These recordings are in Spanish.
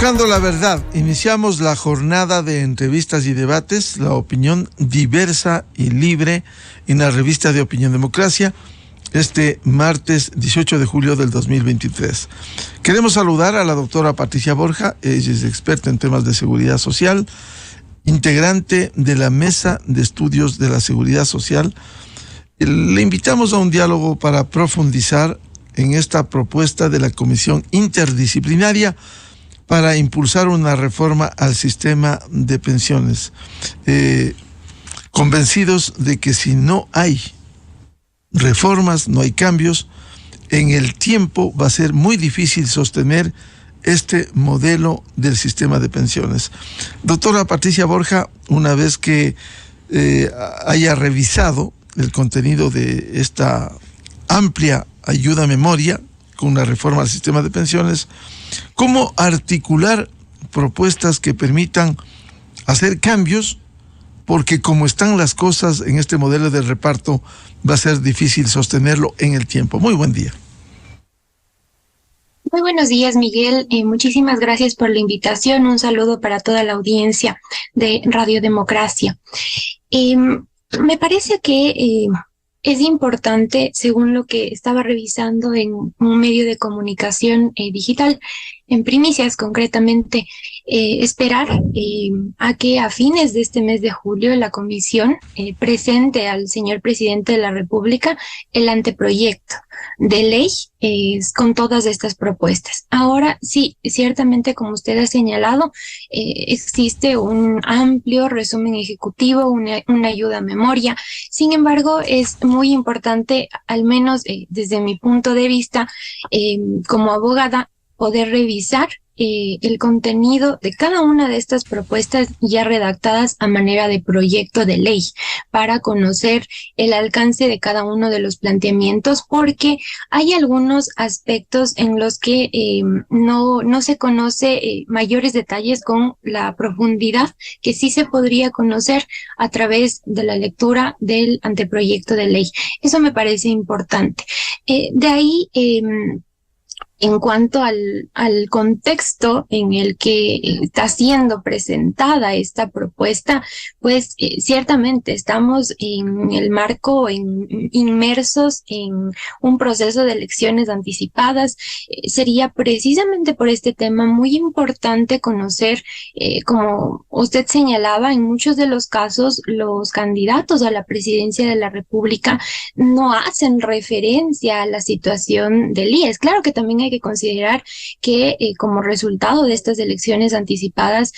Buscando la verdad, iniciamos la jornada de entrevistas y debates, la opinión diversa y libre en la revista de Opinión Democracia, este martes 18 de julio del 2023. Queremos saludar a la doctora Patricia Borja. Ella es experta en temas de seguridad social, integrante de la Mesa de Estudios de la Seguridad Social. Le invitamos a un diálogo para profundizar en esta propuesta de la Comisión Interdisciplinaria para impulsar una reforma al sistema de pensiones. Convencidos de que si no hay reformas, no hay cambios, en el tiempo va a ser muy difícil sostener este modelo del sistema de pensiones. Doctora Patricia Borja, una vez que haya revisado el contenido de esta amplia ayuda a memoria con una reforma al sistema de pensiones, ¿cómo articular propuestas que permitan hacer cambios? Porque como están las cosas en este modelo de reparto, va a ser difícil sostenerlo en el tiempo. Muy buen día. Muy buenos días, Miguel. Muchísimas gracias por la invitación. Un saludo para toda la audiencia de Radio Democracia. Me parece que es importante, según lo que estaba revisando en un medio de comunicación digital, en Primicias concretamente, esperar a que a fines de este mes de julio la Comisión presente al señor Presidente de la República el anteproyecto de ley con todas estas propuestas. Ahora sí, ciertamente, como usted ha señalado, existe un amplio resumen ejecutivo, una ayuda a memoria. Sin embargo, es muy importante, al menos desde mi punto de vista, como abogada, poder revisar el contenido de cada una de estas propuestas ya redactadas a manera de proyecto de ley para conocer el alcance de cada uno de los planteamientos, porque hay algunos aspectos en los que no se conoce mayores detalles con la profundidad que sí se podría conocer a través de la lectura del anteproyecto de ley. Eso me parece importante. De ahí, en cuanto al contexto en el que está siendo presentada esta propuesta, pues ciertamente estamos en el marco, inmersos en un proceso de elecciones anticipadas. Sería precisamente por este tema muy importante conocer, como usted señalaba, en muchos de los casos los candidatos a la presidencia de la República no hacen referencia a la situación del IES. Claro que también hay que considerar que como resultado de estas elecciones anticipadas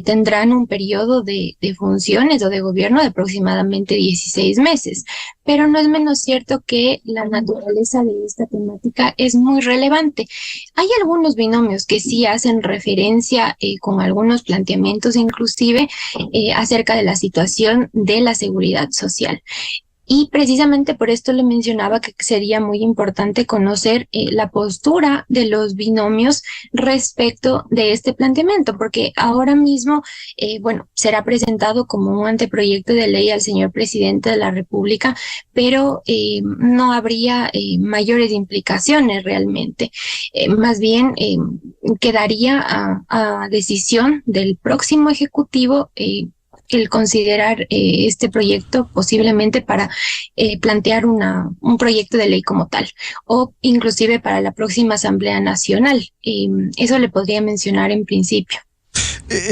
tendrán un periodo de funciones o de gobierno de aproximadamente 16 meses. Pero no es menos cierto que la naturaleza de esta temática es muy relevante. Hay algunos binomios que sí hacen referencia con algunos planteamientos inclusive acerca de la situación de la seguridad social. Y precisamente por esto le mencionaba que sería muy importante conocer la postura de los binomios respecto de este planteamiento, porque ahora mismo, será presentado como un anteproyecto de ley al señor Presidente de la República, pero no habría mayores implicaciones realmente. Más bien quedaría a decisión del próximo Ejecutivo el considerar este proyecto posiblemente para plantear un proyecto de ley como tal, o inclusive para la próxima Asamblea Nacional. Eso le podría mencionar en principio.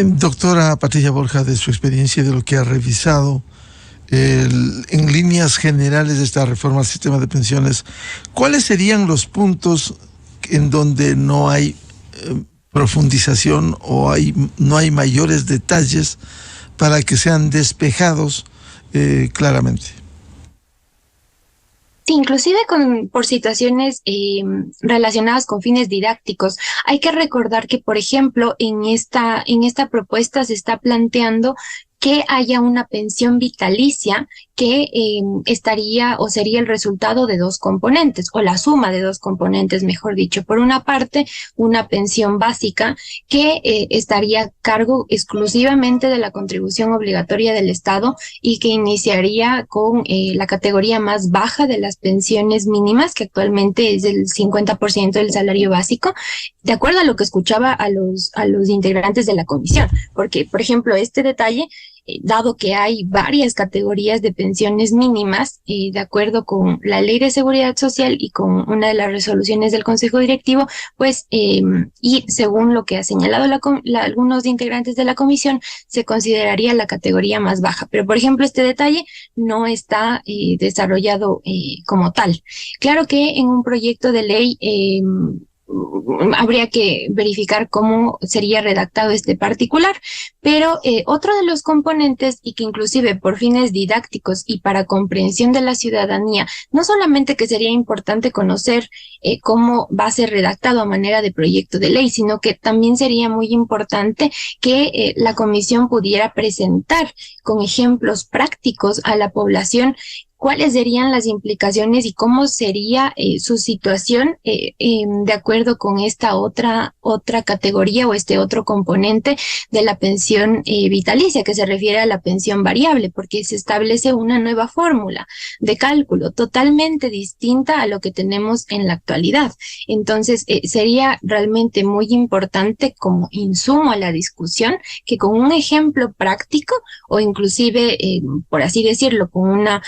Doctora Patricia Borja, de su experiencia y de lo que ha revisado en líneas generales de esta reforma al sistema de pensiones, ¿cuáles serían los puntos en donde no hay profundización o no hay mayores detalles para que sean despejados claramente? Sí, inclusive por situaciones relacionadas con fines didácticos. Hay que recordar que, por ejemplo, en esta propuesta se está planteando que haya una pensión vitalicia que estaría o sería el resultado de dos componentes, o la suma de dos componentes, mejor dicho. Por una parte, una pensión básica que estaría a cargo exclusivamente de la contribución obligatoria del Estado y que iniciaría con la categoría más baja de las pensiones mínimas, que actualmente es del 50% del salario básico, de acuerdo a lo que escuchaba a los integrantes de la comisión. Porque, por ejemplo, este detalle, dado que hay varias categorías de pensiones mínimas, de acuerdo con la Ley de Seguridad Social y con una de las resoluciones del Consejo Directivo, pues, y según lo que ha señalado algunos integrantes de la comisión, se consideraría la categoría más baja. Pero, por ejemplo, este detalle no está desarrollado como tal. Claro que en un proyecto de ley habría que verificar cómo sería redactado este particular, pero otro de los componentes, y que inclusive por fines didácticos y para comprensión de la ciudadanía, no solamente que sería importante conocer cómo va a ser redactado a manera de proyecto de ley, sino que también sería muy importante que la comisión pudiera presentar con ejemplos prácticos a la población cuáles serían las implicaciones y cómo sería su situación de acuerdo con esta otra categoría o este otro componente de la pensión vitalicia, que se refiere a la pensión variable, porque se establece una nueva fórmula de cálculo totalmente distinta a lo que tenemos en la actualidad. Entonces, sería realmente muy importante como insumo a la discusión que con un ejemplo práctico o inclusive, por así decirlo, con una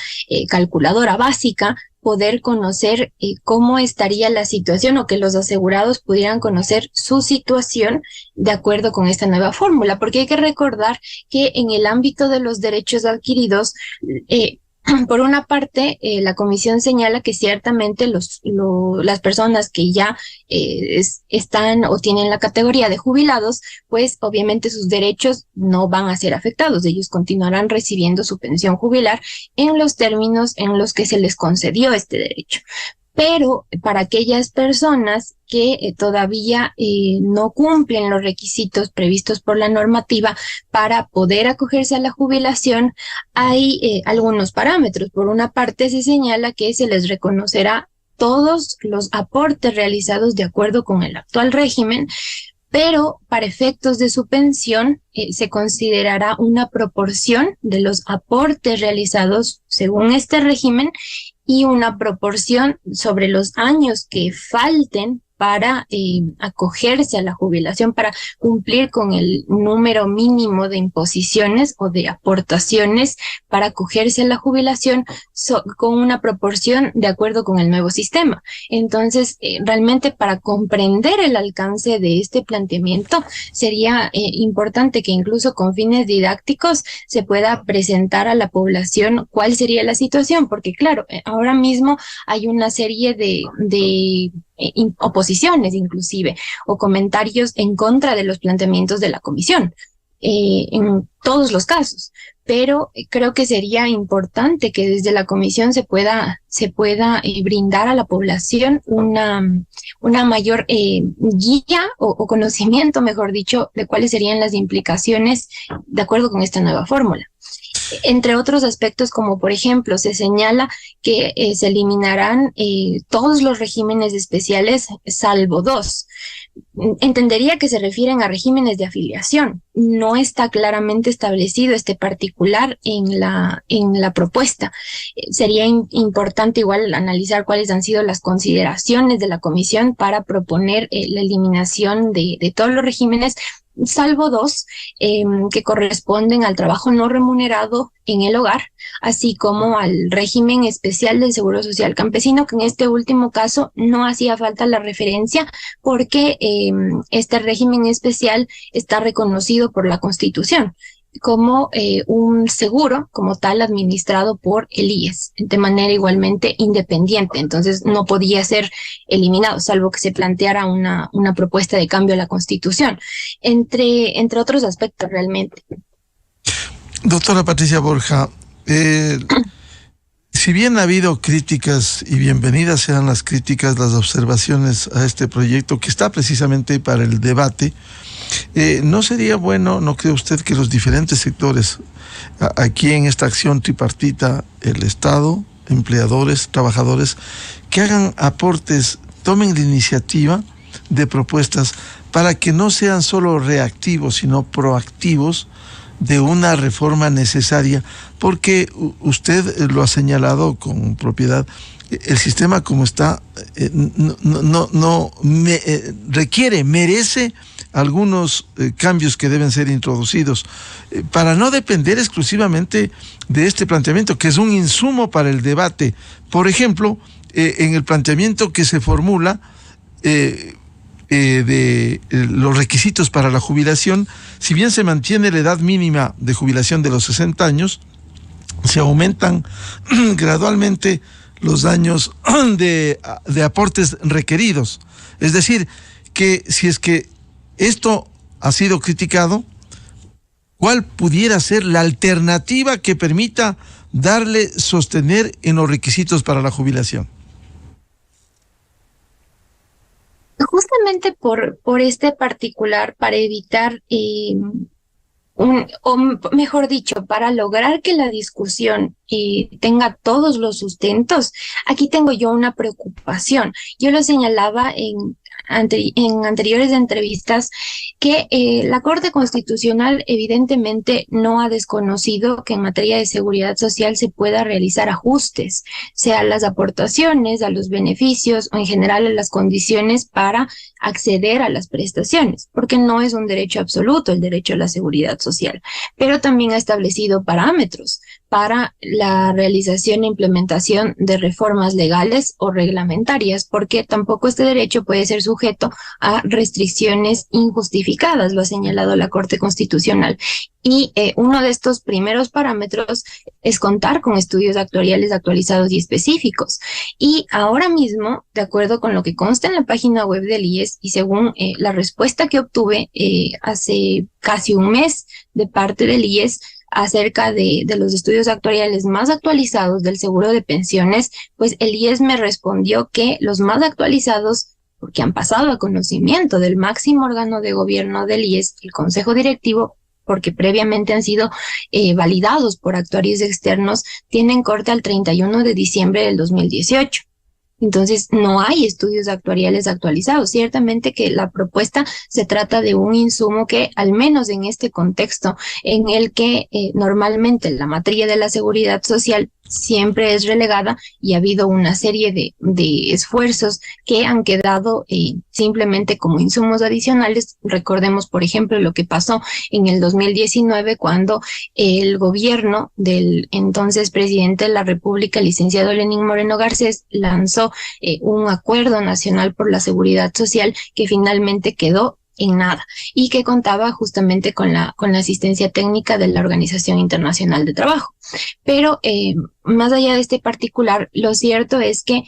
calculadora básica, poder conocer cómo estaría la situación o que los asegurados pudieran conocer su situación de acuerdo con esta nueva fórmula, porque hay que recordar que en el ámbito de los derechos adquiridos, por una parte, la comisión señala que ciertamente las personas que ya están o tienen la categoría de jubilados, pues obviamente sus derechos no van a ser afectados. Ellos continuarán recibiendo su pensión jubilar en los términos en los que se les concedió este derecho. Pero para aquellas personas que todavía no cumplen los requisitos previstos por la normativa para poder acogerse a la jubilación, hay algunos parámetros. Por una parte, se señala que se les reconocerá todos los aportes realizados de acuerdo con el actual régimen, pero para efectos de su pensión se considerará una proporción de los aportes realizados según este régimen y una proporción sobre los años que falten para acogerse a la jubilación, para cumplir con el número mínimo de imposiciones o de aportaciones para acogerse a la jubilación con una proporción de acuerdo con el nuevo sistema. Entonces, realmente para comprender el alcance de este planteamiento, sería importante que incluso con fines didácticos se pueda presentar a la población cuál sería la situación, porque claro, ahora mismo hay una serie de oposiciones inclusive o comentarios en contra de los planteamientos de la comisión en todos los casos, pero creo que sería importante que desde la comisión se pueda brindar a la población una mayor guía o conocimiento, mejor dicho, de cuáles serían las implicaciones de acuerdo con esta nueva fórmula. Entre otros aspectos, como por ejemplo, se señala que se eliminarán todos los regímenes especiales salvo dos. Entendería que se refieren a regímenes de afiliación. No está claramente establecido este particular en la propuesta. Sería importante igual analizar cuáles han sido las consideraciones de la comisión para proponer la eliminación de todos los regímenes, salvo dos que corresponden al trabajo no remunerado en el hogar, así como al régimen especial del Seguro Social Campesino, que en este último caso no hacía falta la referencia porque este régimen especial está reconocido por la Constitución como un seguro como tal administrado por el IES de manera igualmente independiente. Entonces no podía ser eliminado, salvo que se planteara una propuesta de cambio a la Constitución, entre otros aspectos realmente. Doctora Patricia Borja, si bien ha habido críticas, y bienvenidas sean las críticas, las observaciones a este proyecto que está precisamente para el debate, ¿No sería bueno, no cree usted, que los diferentes sectores, aquí en esta acción tripartita, el Estado, empleadores, trabajadores, que hagan aportes, tomen la iniciativa de propuestas para que no sean solo reactivos, sino proactivos de una reforma necesaria? Porque usted lo ha señalado con propiedad, el sistema como está merece algunos cambios que deben ser introducidos para no depender exclusivamente de este planteamiento, que es un insumo para el debate. Por ejemplo, en el planteamiento que se formula de los requisitos para la jubilación, si bien se mantiene la edad mínima de jubilación de los 60 años, se aumentan gradualmente los años de aportes requeridos. Es decir, que si es que esto ha sido criticado, ¿cuál pudiera ser la alternativa que permita darle sostener en los requisitos para la jubilación? Justamente por este particular, para evitar o mejor dicho, para lograr que la discusión tenga todos los sustentos, aquí tengo yo una preocupación. Yo lo señalaba en anteriores entrevistas que la Corte Constitucional evidentemente no ha desconocido que en materia de seguridad social se pueda realizar ajustes, sea a las aportaciones, a los beneficios o en general a las condiciones para acceder a las prestaciones, porque no es un derecho absoluto el derecho a la seguridad social, pero también ha establecido parámetros para la realización e implementación de reformas legales o reglamentarias, porque tampoco este derecho puede ser sujeto a restricciones injustificadas, lo ha señalado la Corte Constitucional. Y uno de estos primeros parámetros es contar con estudios actuariales actualizados y específicos. Y ahora mismo, de acuerdo con lo que consta en la página web del IES y según la respuesta que obtuve hace casi un mes de parte del IES, acerca de los estudios actuariales más actualizados del seguro de pensiones, pues el IES me respondió que los más actualizados, porque han pasado a conocimiento del máximo órgano de gobierno del IES, el Consejo Directivo, porque previamente han sido validados por actuarios externos, tienen corte al 31 de diciembre del 2018. Entonces, no hay estudios actuariales actualizados. Ciertamente que la propuesta se trata de un insumo que, al menos en este contexto en el que normalmente la materia de la seguridad social siempre es relegada y ha habido una serie de esfuerzos que han quedado simplemente como insumos adicionales. Recordemos, por ejemplo, lo que pasó en el 2019 cuando el gobierno del entonces presidente de la República, licenciado Lenín Moreno Garcés, lanzó un acuerdo nacional por la seguridad social que finalmente quedó en nada y que contaba justamente con la asistencia técnica de la Organización Internacional de Trabajo. Pero más allá de este particular, lo cierto es que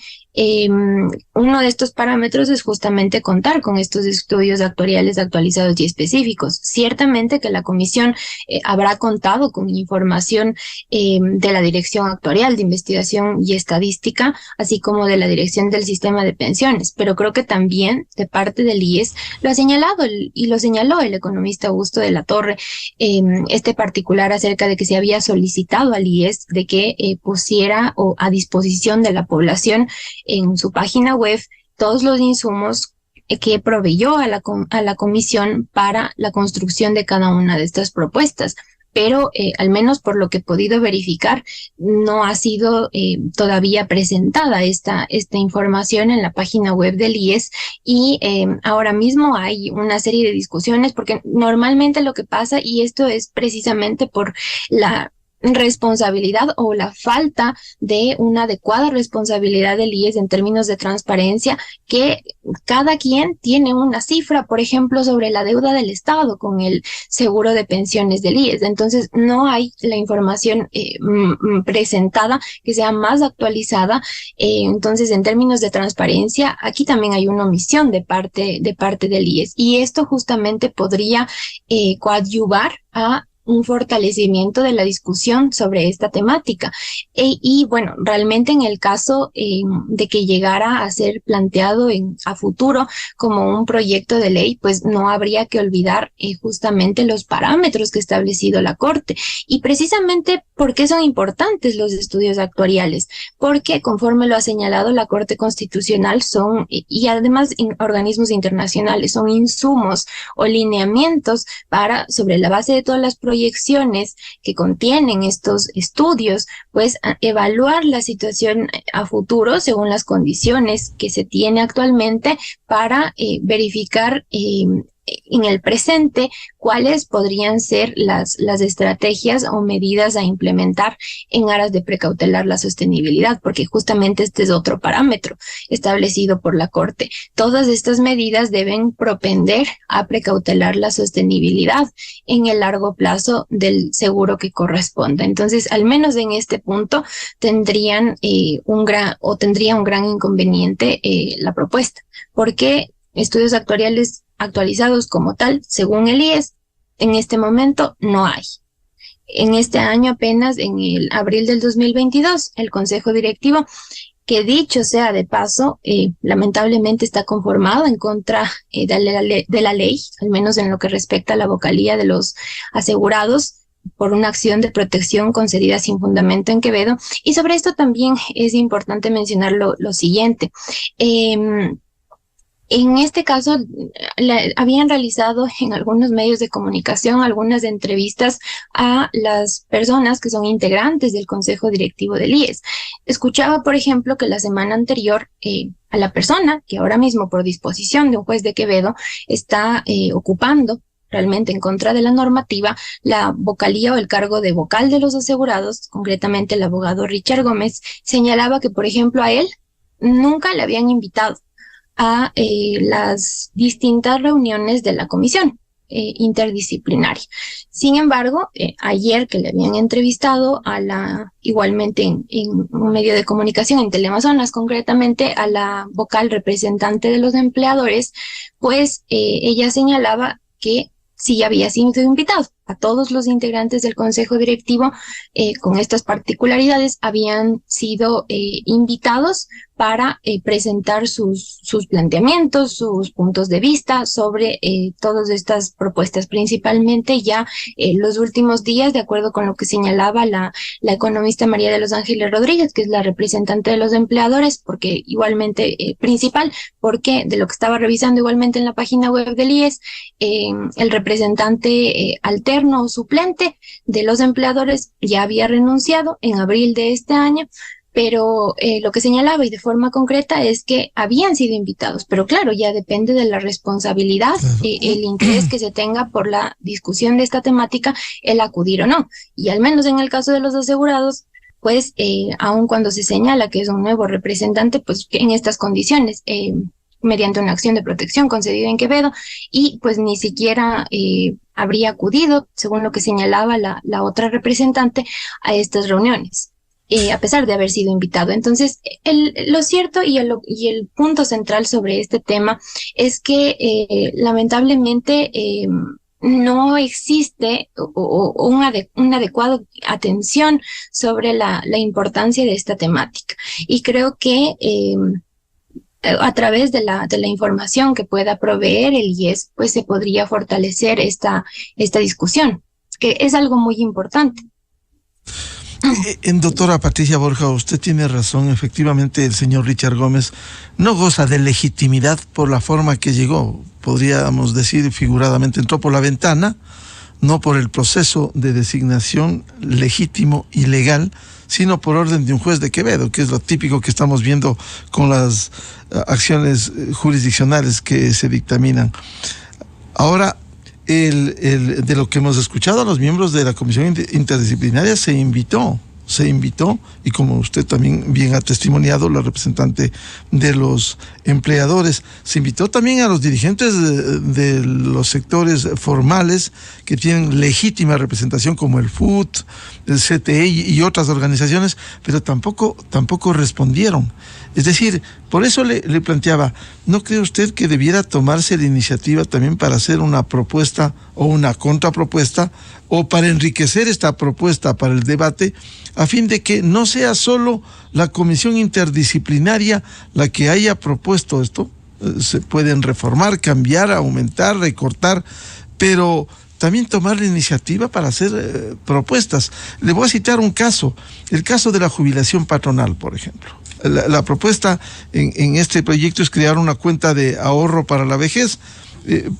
uno de estos parámetros es justamente contar con estos estudios actuariales actualizados y específicos. Ciertamente que la comisión habrá contado con información de la Dirección Actuarial de Investigación y Estadística, así como de la Dirección del Sistema de Pensiones, pero creo que también de parte del IES lo ha señalado y lo señaló el economista Augusto de la Torre, este particular acerca de que se había solicitado al IES de que pusiera a disposición de la población en su página web todos los insumos que proveyó a la comisión para la construcción de cada una de estas propuestas. Pero al menos por lo que he podido verificar, no ha sido todavía presentada esta información en la página web del IES y ahora mismo hay una serie de discusiones porque normalmente lo que pasa, y esto es precisamente por la responsabilidad o la falta de una adecuada responsabilidad del IES en términos de transparencia, que cada quien tiene una cifra, por ejemplo, sobre la deuda del Estado con el seguro de pensiones del IES. Entonces, no hay la información presentada que sea más actualizada. Entonces, en términos de transparencia, aquí también hay una omisión de parte del IES. Y esto justamente podría coadyuvar a un fortalecimiento de la discusión sobre esta temática. Y bueno, realmente en el caso de que llegara a ser planteado a futuro como un proyecto de ley, pues no habría que olvidar justamente los parámetros que ha establecido la Corte. Y precisamente, ¿por qué son importantes los estudios actuariales? Porque conforme lo ha señalado la Corte Constitucional y además organismos internacionales, son insumos o lineamientos para, sobre la base de todas las proyecciones que contienen estos estudios, pues evaluar la situación a futuro según las condiciones que se tiene actualmente para verificar en el presente cuáles podrían ser las estrategias o medidas a implementar en aras de precautelar la sostenibilidad, porque justamente este es otro parámetro establecido por la Corte. Todas estas medidas deben propender a precautelar la sostenibilidad en el largo plazo del seguro que corresponda. Entonces, al menos en este punto tendría un gran inconveniente la propuesta, porque estudios actuariales actualizados como tal, según el IES, en este momento no hay. En este año apenas, en el abril del 2022, el Consejo Directivo, que dicho sea de paso, lamentablemente está conformado en contra de la ley, al menos en lo que respecta a la vocalía de los asegurados, por una acción de protección concedida sin fundamento en Quevedo. Y sobre esto también es importante mencionar lo siguiente. En este caso, habían realizado en algunos medios de comunicación algunas entrevistas a las personas que son integrantes del Consejo Directivo del IES. Escuchaba, por ejemplo, que la semana anterior a la persona que ahora mismo, por disposición de un juez de Quevedo, está ocupando realmente en contra de la normativa, la vocalía o el cargo de vocal de los asegurados, concretamente el abogado Richard Gómez, señalaba que, por ejemplo, a él nunca le habían invitado a las distintas reuniones de la comisión interdisciplinaria. Sin embargo, ayer que le habían entrevistado igualmente en un medio de comunicación, en Teleamazonas concretamente, a la vocal representante de los empleadores, pues ella señalaba que sí había sido invitado. A todos los integrantes del Consejo Directivo con estas particularidades habían sido invitados para presentar sus planteamientos, sus puntos de vista sobre todas estas propuestas, principalmente ya los últimos días, de acuerdo con lo que señalaba la economista María de los Ángeles Rodríguez, que es la representante de los empleadores, porque igualmente principal, porque de lo que estaba revisando igualmente en la página web del IES, el representante alterno o suplente de los empleadores ya había renunciado en abril de este año, pero lo que señalaba y de forma concreta es que habían sido invitados, pero claro, ya depende de la responsabilidad, el interés que se tenga por la discusión de esta temática, el acudir o no. Y al menos en el caso de los asegurados, pues aun cuando se señala que es un nuevo representante, pues en estas condiciones, mediante una acción de protección concedida en Quevedo, y pues ni siquiera habría acudido, según lo que señalaba la otra representante, a estas reuniones, a pesar de haber sido invitado. Entonces, lo cierto y el punto central sobre este tema es que lamentablemente no existe una adecuada atención sobre la importancia de esta temática. Y creo que a través de la información que pueda proveer el IES, pues se podría fortalecer esta discusión, que es algo muy importante. Doctora Patricia Borja, usted tiene razón. Efectivamente, el señor Richard Gómez no goza de legitimidad por la forma que llegó. Podríamos decir figuradamente, entró por la ventana, no por el proceso de designación legítimo y legal, sino por orden de un juez de Quevedo, que es lo típico que estamos viendo con las acciones jurisdiccionales que se dictaminan. Ahora, de lo que hemos escuchado a los miembros de la Comisión Interdisciplinaria, se invitó, y como usted también bien ha testimoniado, la representante de los empleadores, se invitó también a los dirigentes de los sectores formales que tienen legítima representación, como el FUT, el CTI y otras organizaciones, pero tampoco respondieron. Es decir, por eso le planteaba, ¿no cree usted que debiera tomarse la iniciativa también para hacer una propuesta o una contrapropuesta o para enriquecer esta propuesta para el debate, a fin de que no sea solo la comisión interdisciplinaria la que haya propuesto esto. Se pueden reformar, cambiar, aumentar, recortar, pero también tomar la iniciativa para hacer propuestas. Le voy a citar un caso, el caso de la jubilación patronal, por ejemplo. La propuesta en este proyecto es crear una cuenta de ahorro para la vejez,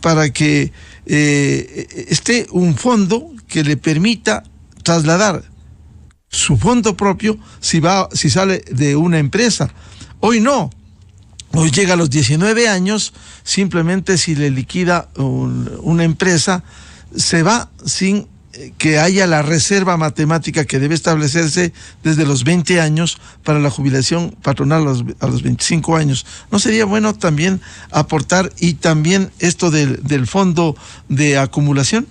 para que esté un fondo que le permita trasladar su fondo propio si sale de una empresa. Hoy no. Hoy llega a los 19 años, simplemente si le liquida una empresa, se va sin que haya la reserva matemática que debe establecerse desde los 20 años para la jubilación patronal a los 25 años. ¿No sería bueno también aportar y también esto del fondo de acumulación?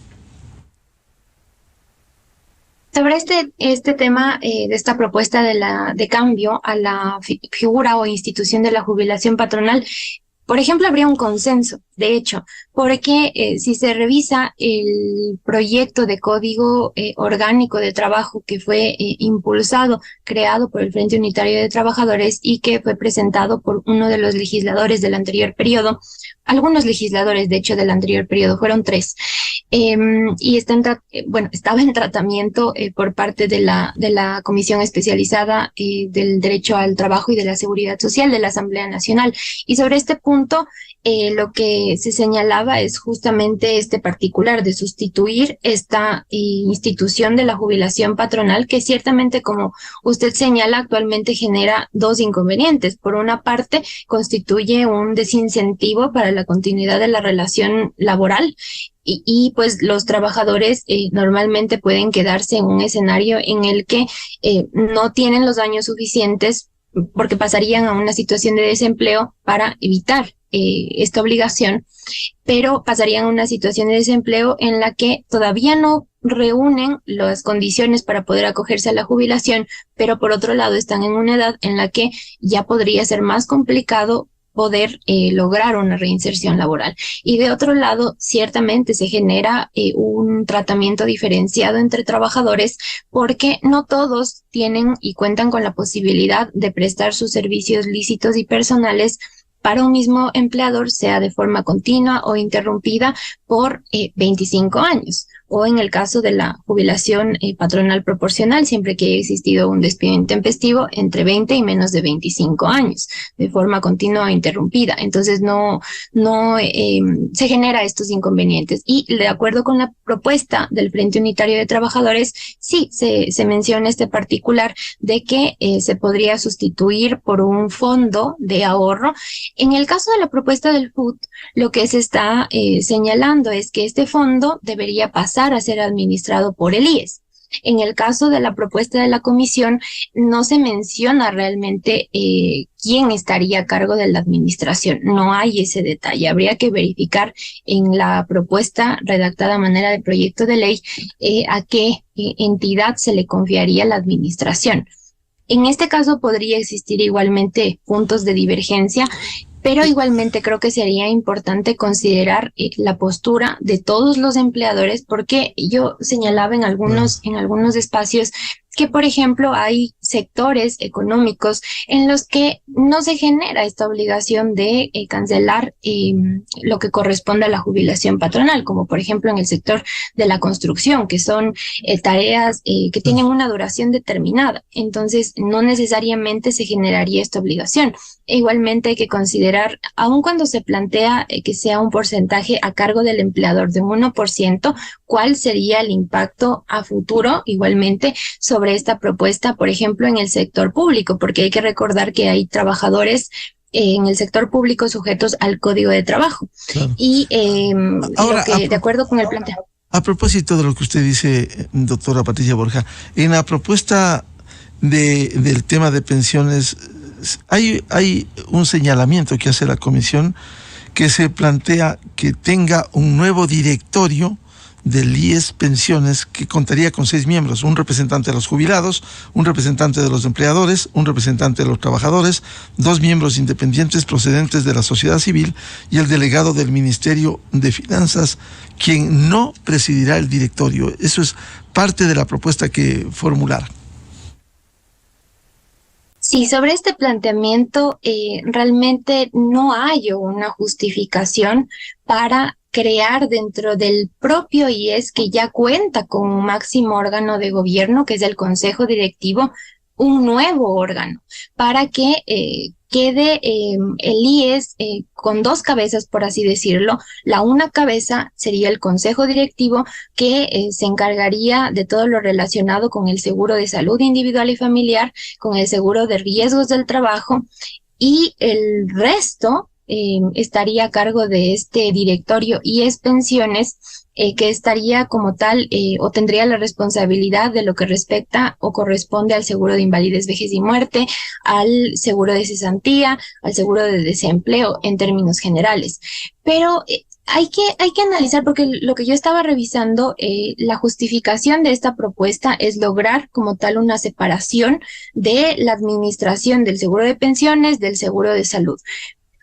Sobre este tema de esta propuesta de cambio a la figura o institución de la jubilación patronal, por ejemplo, habría un consenso, de hecho, porque si se revisa el proyecto de código orgánico de trabajo que fue impulsado, creado por el Frente Unitario de Trabajadores y que fue presentado por uno de los legisladores del anterior periodo, algunos legisladores, de hecho, del anterior periodo, fueron 3, y estaba en tratamiento por parte de la Comisión Especializada del Derecho al Trabajo y de la Seguridad Social de la Asamblea Nacional. Y sobre este punto, lo que se señalaba es justamente este particular de sustituir esta institución de la jubilación patronal, que ciertamente, como usted señala, actualmente genera 2 inconvenientes. Por una parte, constituye un desincentivo para la continuidad de la relación laboral y pues los trabajadores normalmente pueden quedarse en un escenario en el que no tienen los años suficientes porque pasarían a una situación de desempleo para evitar esta obligación, pero pasarían a una situación de desempleo en la que todavía no reúnen las condiciones para poder acogerse a la jubilación, pero por otro lado están en una edad en la que ya podría ser más complicado poder lograr una reinserción laboral. Y de otro lado, ciertamente se genera un tratamiento diferenciado entre trabajadores porque no todos tienen y cuentan con la posibilidad de prestar sus servicios lícitos y personales para un mismo empleador, sea de forma continua o interrumpida por 25 años. O en el caso de la jubilación patronal proporcional, siempre que haya existido un despido intempestivo, entre 20 y menos de 25 años, de forma continua o interrumpida. Entonces no se genera estos inconvenientes. Y de acuerdo con la propuesta del Frente Unitario de Trabajadores, sí se menciona este particular de que se podría sustituir por un fondo de ahorro. En el caso de la propuesta del FUT, lo que se está señalando es que este fondo debería pasar a ser administrado por el IES. En el caso de la propuesta de la comisión, no se menciona realmente quién estaría a cargo de la administración. No hay ese detalle. Habría que verificar en la propuesta redactada a manera de proyecto de ley a qué entidad se le confiaría la administración. En este caso podría existir igualmente puntos de divergencia, pero igualmente creo que sería importante considerar la postura de todos los empleadores, porque yo señalaba en algunos espacios que, por ejemplo, hay sectores económicos en los que no se genera esta obligación de cancelar lo que corresponde a la jubilación patronal, como por ejemplo en el sector de la construcción, que son tareas que tienen una duración determinada. Entonces, no necesariamente se generaría esta obligación. E igualmente hay que considerar, aun cuando se plantea que sea un porcentaje a cargo del empleador de un 1%, cuál sería el impacto a futuro, igualmente, sobre esta propuesta, por ejemplo, en el sector público, porque hay que recordar que hay trabajadores en el sector público sujetos al Código de Trabajo. Claro. Y ahora, de acuerdo con el planteamiento. A propósito de lo que usted dice, doctora Patricia Borja, en la propuesta del tema de pensiones, hay un señalamiento que hace la comisión que se plantea que tenga un nuevo directorio del IES Pensiones, que contaría con 6 miembros: un representante de los jubilados, un representante de los empleadores, un representante de los trabajadores, 2 miembros independientes procedentes de la sociedad civil y el delegado del Ministerio de Finanzas, quien no presidirá el directorio. Eso es parte de la propuesta que formularon. Sí, sobre este planteamiento realmente no hay una justificación para crear dentro del propio IES, que ya cuenta con un máximo órgano de gobierno, que es el Consejo Directivo, un nuevo órgano para que quede el IES con 2 cabezas, por así decirlo. La una cabeza sería el Consejo Directivo, que se encargaría de todo lo relacionado con el seguro de salud individual y familiar, con el seguro de riesgos del trabajo, y el resto estaría a cargo de este directorio IES Pensiones, que estaría como tal o tendría la responsabilidad de lo que respecta o corresponde al seguro de invalidez, vejez y muerte, al seguro de cesantía, al seguro de desempleo en términos generales. Pero hay que analizar, porque lo que yo estaba revisando, la justificación de esta propuesta es lograr como tal una separación de la administración del seguro de pensiones del seguro de salud.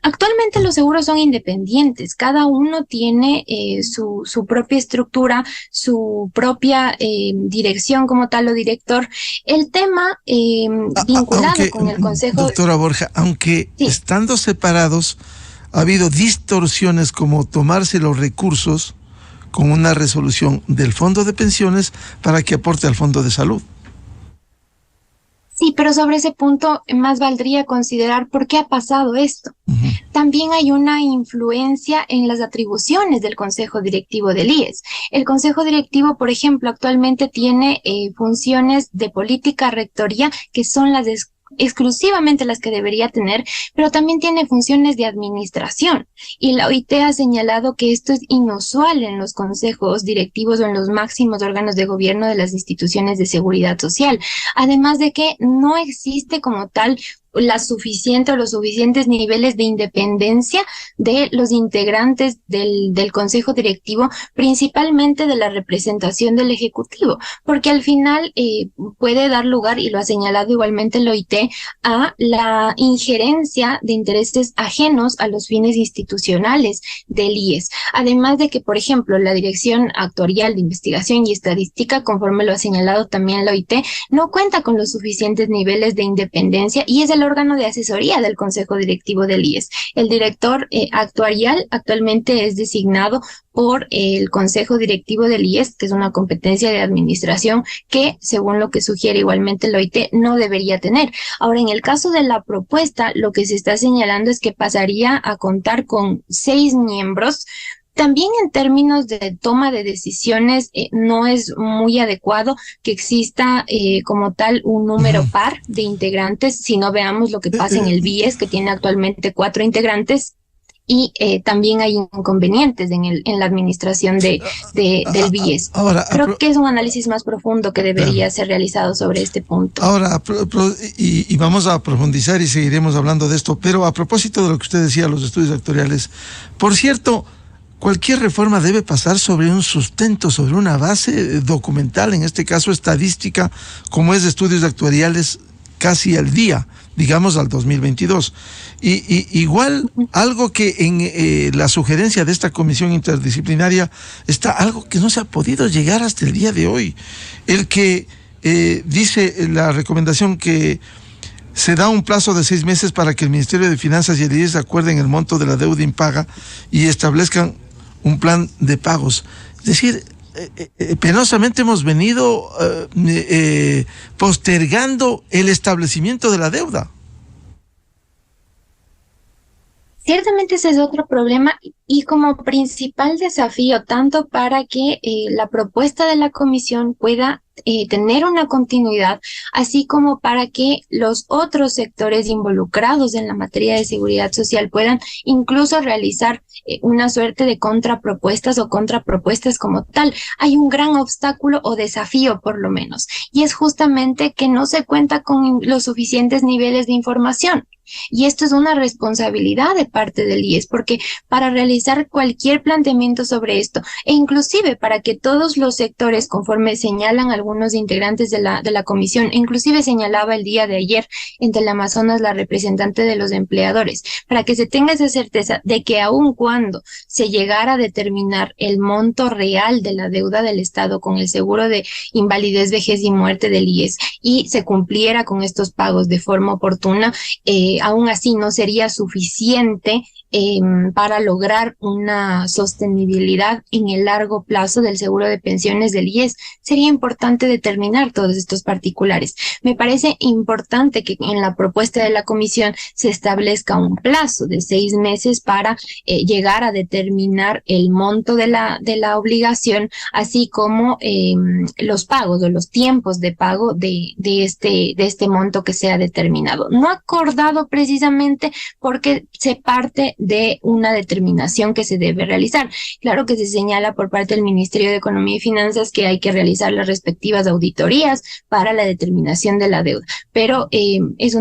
Actualmente los seguros son independientes, cada uno tiene su propia estructura, su propia dirección como tal o director. El tema vinculado con el Consejo... Doctora Borja, aunque sí, estando separados, ha habido distorsiones como tomarse los recursos con una resolución del Fondo de Pensiones para que aporte al Fondo de Salud. Sí, pero sobre ese punto más valdría considerar por qué ha pasado esto. También hay una influencia en las atribuciones del Consejo Directivo del IES. El Consejo Directivo, por ejemplo, actualmente tiene funciones de política rectoría, que son las exclusivamente las que debería tener, pero también tiene funciones de administración. Y la OIT ha señalado que esto es inusual en los consejos directivos o en los máximos órganos de gobierno de las instituciones de seguridad social. Además de que no existe como tal los suficientes niveles de independencia de los integrantes del Consejo Directivo, principalmente de la representación del Ejecutivo, porque al final puede dar lugar, y lo ha señalado igualmente el OIT, a la injerencia de intereses ajenos a los fines institucionales del IES. Además de que, por ejemplo, la Dirección Actuarial de Investigación y Estadística, conforme lo ha señalado también la OIT, no cuenta con los suficientes niveles de independencia y es el órgano de asesoría del Consejo Directivo del IES. El director actuarial actualmente es designado por el Consejo Directivo del IES, que es una competencia de administración que, según lo que sugiere igualmente el OIT, no debería tener. Ahora, en el caso de la propuesta, lo que se está señalando es que pasaría a contar con 6 miembros. También en términos de toma de decisiones, no es muy adecuado que exista como tal un número par de integrantes, si no veamos lo que pasa en el BIES, que tiene actualmente 4 integrantes, y también hay inconvenientes en la administración del BIES. Ahora, creo que es un análisis más profundo que debería ser realizado sobre este punto. Ahora, y vamos a profundizar y seguiremos hablando de esto, pero a propósito de lo que usted decía, los estudios actuariales, por cierto, cualquier reforma debe pasar sobre un sustento, sobre una base documental, en este caso estadística, como es de estudios actuariales casi al día, digamos al 2022. Y igual, algo que en la sugerencia de esta comisión interdisciplinaria está algo que no se ha podido llegar hasta el día de hoy. El que dice la recomendación que se da un plazo de 6 meses para que el Ministerio de Finanzas y el IES acuerden el monto de la deuda impaga y establezcan un plan de pagos. Es decir, penosamente hemos venido postergando el establecimiento de la deuda. Ciertamente ese es otro problema y como principal desafío, tanto para que la propuesta de la comisión pueda tener una continuidad, así como para que los otros sectores involucrados en la materia de seguridad social puedan incluso realizar una suerte de contrapropuestas o contrapropuestas como tal. Hay un gran obstáculo o desafío, por lo menos, y es justamente que no se cuenta con los suficientes niveles de información. Y esto es una responsabilidad de parte del IES, porque para realizar cualquier planteamiento sobre esto, e inclusive para que todos los sectores, conforme señalan algunos integrantes de la comisión, inclusive señalaba el día de ayer en Teleamazonas la representante de los empleadores, para que se tenga esa certeza de que aun cuando se llegara a determinar el monto real de la deuda del Estado con el seguro de invalidez, vejez y muerte del IES y se cumpliera con estos pagos de forma oportuna, aún así no sería suficiente para lograr una sostenibilidad en el largo plazo del seguro de pensiones del IES. Sería importante determinar todos estos particulares. Me parece importante que en la propuesta de la comisión se establezca un plazo de 6 meses para llegar a determinar el monto de la obligación, así como los pagos o los tiempos de pago de este monto que sea determinado. No acordado precisamente porque se parte de una determinación que se debe realizar. Claro que se señala por parte del Ministerio de Economía y Finanzas que hay que realizar las respectivas auditorías para la determinación de la deuda, pero es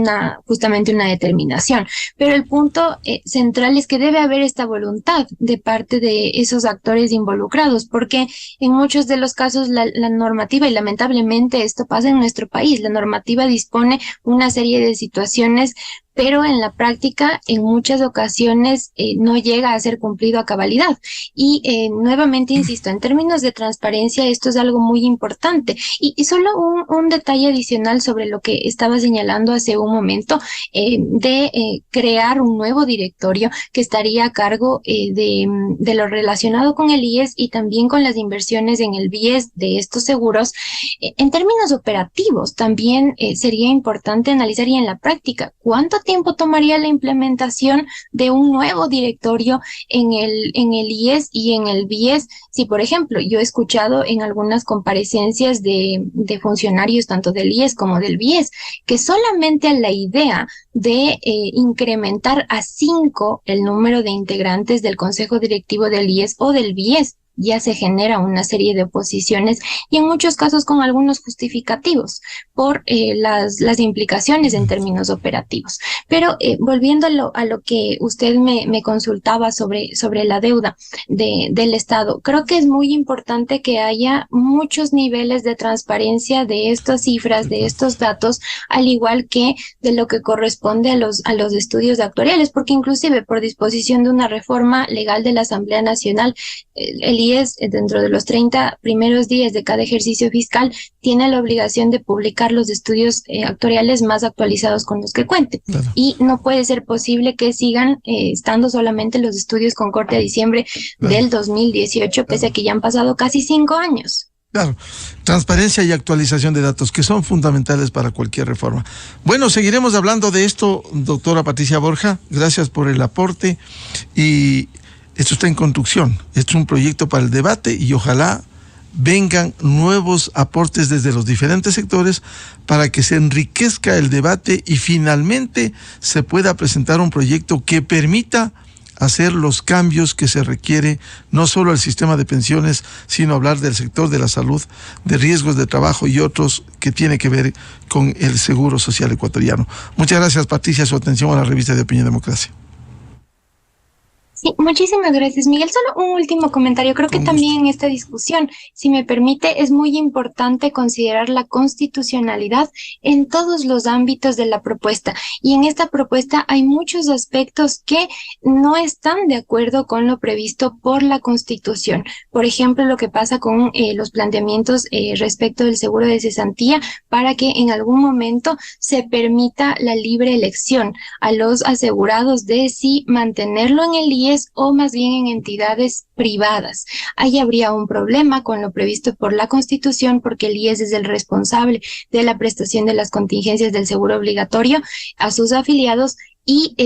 justamente una determinación. Pero el punto central es que debe haber esta voluntad de parte de esos actores involucrados, porque en muchos de los casos la normativa, y lamentablemente esto pasa en nuestro país, la normativa dispone una serie de situaciones, pero en la práctica en muchas ocasiones no llega a ser cumplido a cabalidad. Y nuevamente insisto, en términos de transparencia esto es algo muy importante. Y solo un detalle adicional sobre lo que estaba señalando hace un momento, de crear un nuevo directorio que estaría a cargo de lo relacionado con el IES y también con las inversiones en el BIES de estos seguros. En términos operativos también sería importante analizar, y en la práctica, ¿cuánto tiempo tomaría la implementación de un nuevo directorio en el IES y en el BIES? Si, por ejemplo, yo he escuchado en algunas comparecencias de funcionarios tanto del IES como del BIES que solamente a la idea de incrementar a 5 el número de integrantes del Consejo Directivo del IES o del BIES ya se genera una serie de oposiciones y en muchos casos con algunos justificativos por las implicaciones en términos operativos. Pero volviendo a lo que usted me consultaba sobre la deuda del Estado, creo que es muy importante que haya muchos niveles de transparencia de estas cifras, de estos datos, al igual que de lo que corresponde a los estudios actuariales, porque inclusive por disposición de una reforma legal de la Asamblea Nacional, el IES, dentro de los 30 primeros días de cada ejercicio fiscal, tiene la obligación de publicar los estudios actuariales más actualizados con los que cuente. Claro. Y no puede ser posible que sigan estando solamente los estudios con corte a diciembre del 2018, pese a que ya han pasado casi 5 años. Claro, transparencia y actualización de datos que son fundamentales para cualquier reforma. Bueno, seguiremos hablando de esto, doctora Patricia Borja. Gracias por el aporte y esto está en construcción. Esto es un proyecto para el debate y ojalá vengan nuevos aportes desde los diferentes sectores para que se enriquezca el debate y finalmente se pueda presentar un proyecto que permita hacer los cambios que se requiere, no solo al sistema de pensiones, sino hablar del sector de la salud, de riesgos de trabajo y otros que tiene que ver con el Seguro Social ecuatoriano. Muchas gracias, Patricia, su atención a la revista de Opinión Democracia. Sí, muchísimas gracias, Miguel. Solo un último comentario. Creo que también en esta discusión, si me permite, es muy importante considerar la constitucionalidad en todos los ámbitos de la propuesta. Y en esta propuesta hay muchos aspectos que no están de acuerdo con lo previsto por la Constitución. Por ejemplo, lo que pasa con los planteamientos respecto del seguro de cesantía, para que en algún momento se permita la libre elección a los asegurados de si mantenerlo en el IES o más bien en entidades privadas. Ahí habría un problema con lo previsto por la Constitución, porque el IES es el responsable de la prestación de las contingencias del seguro obligatorio a sus afiliados y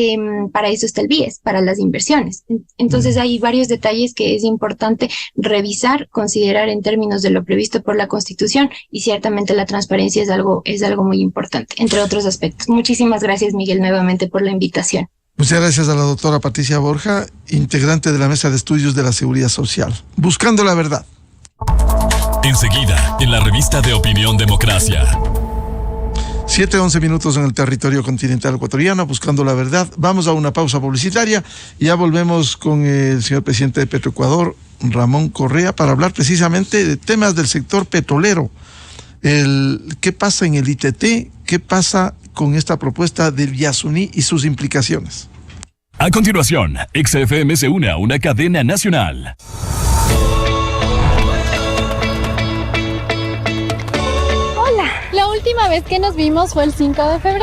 para eso está el BIES, para las inversiones. Entonces hay varios detalles que es importante revisar, considerar en términos de lo previsto por la Constitución, y ciertamente la transparencia es algo muy importante, entre otros aspectos. Muchísimas gracias, Miguel, nuevamente por la invitación. Muchas gracias a la doctora Patricia Borja, integrante de la Mesa de Estudios de la Seguridad Social. Buscando la verdad. Enseguida, en la revista de Opinión Democracia. 7:11 minutos en el territorio continental ecuatoriano, buscando la verdad. Vamos a una pausa publicitaria y ya volvemos con el señor presidente de Petroecuador, Ramón Correa, para hablar precisamente de temas del sector petrolero. ¿Qué pasa en el ITT? ¿Qué pasa con esta propuesta del Yasuní y sus implicaciones? A continuación, XFM se une a una cadena nacional. La última vez que nos vimos fue el 5 de febrero.